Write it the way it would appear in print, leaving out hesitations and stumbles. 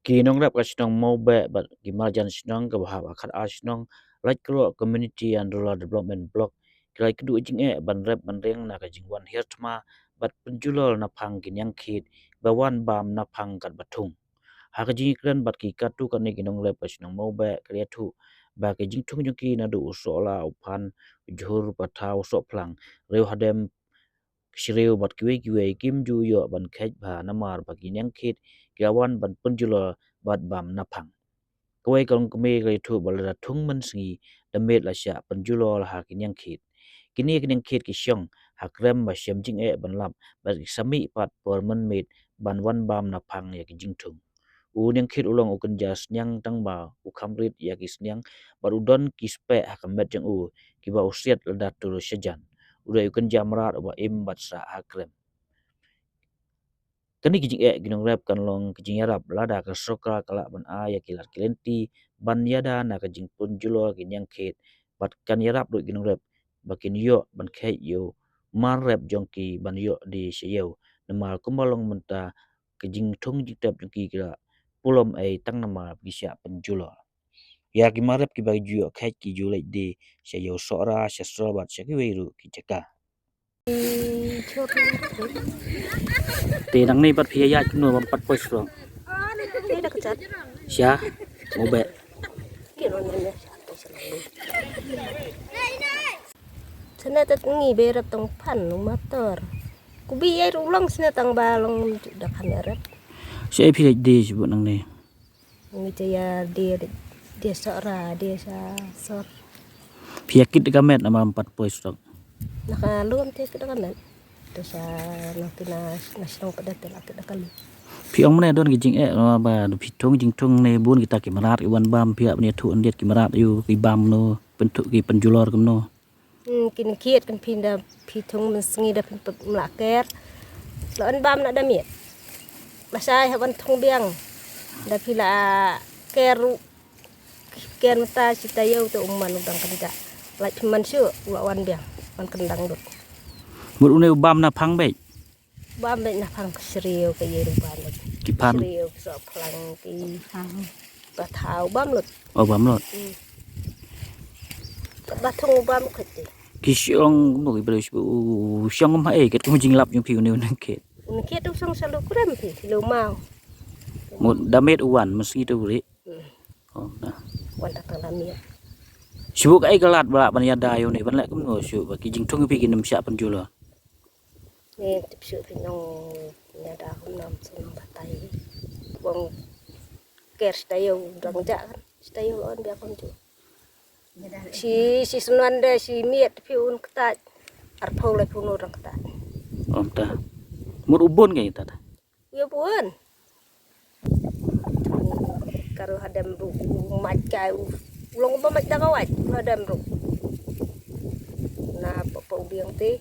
Nongrep ka sinong Mawbeh but gimarjan sinong ka bahab akat sinong like kro community and rural development block kira Kynduh Jingeh ban rep ban reng na ka jingwan Hiar Thma but penjulol na phang Ñiangkhied bawan bam na phang kat bathung ha ka jingkren bat ki katu kan ni Nongrep ka sinong Mawbeh kriya thu ba ka jingthung jungki na du usola upan jhur patau so plang reu hadem Shireu bat kiwe kim ju yo ban khet ba namar ba Ñiangkhied kiawan ban penjulo bat bam napang kawai kong kome kai thu balra thung man singi damet la sha penjulo la ha Ñiangkhied kini Ñiangkhied ki syong hakrem ba syam jing e ban lap ba sami pat por man met ban wan bam napang ya ki jingthung Ñiangkhied ulong ukun jas nyang tang ba ukamrit ya ki snyang bar udon ki spe hakamet jang ki ba usiat la datul syajan udah ukun jamrat ba im bat sa hakrem kani kijing ginong rap kan long kijing yarap lada ka sokra kala ban ya kilat kilenti ban yada na kijing pun julo Ñiangkhied bat kan yarap do ginong rap bakin yo ban khet yo mar rap jongki ban yo di syew nama kumalong menta kijing thung jitap jongki kira pulom tang nama bisya penjulo ya ki marap ki bagi yo khet ki julai di syew sora syasra bat syaki weiru ki ceka Tinang ni pat piyaya kuno pat pois lo. Ini dah kecat. Sia Mawbeh. Kira mana satu selalu. Sana tet ngi berap tong pan motor. Kubi air ulang sana tang balong dah kamera. Sia PhD sebut nang ni. Ngi caya dia sora dia sor. Piyakit kamet nama 4 pois lo. Nakalun te kada kamet. Tu sa nanti nasional pada telak kada kali. Piong mana don kijing ba pitong jingtung ne bun kita ki marat iwan bam pia ne thu andiat ki marat yu ki bam no bentuk ki penjulor kumno. Kini kiat kan pindah pitong mensengi dah melaker. Lawan bam nak damit. Basai haban thong biang. Dah pila keru ken mata cita yau tu umman udang kanda. Lai man syu lawan biang man kendang dut. Mur une bam na phang be. Bam be na phang seriu ke yeru ban. Ki pan. Seriu so plang ki batau bam lut. Oh bam lot. Bathong bam khati. Ki syong mo ki bro syong ma ket ko jing lap yung piu ne ket. Ñiangkhied tu sang selalu kurang pi lu mau. Một damet uwan meski tu ri. Oh nah. Wan datang damit. Sibuk ai galat bala ban yada yo ne ban lek kumno syu ba ki jingtung pi ki nem sya penjulo. Ni tip syu pinong nyada hunam sun batai. Wong ker stayo dang ja kan. Stayo on bia kon tu. Si sunan de si miet piun ketat. Arpau le puno dang ketat. Om ta. Mur ubun kay ta. Ya pun. Karo hadam ru macai ulong ba macda kawat hadam ru. Na pa biang te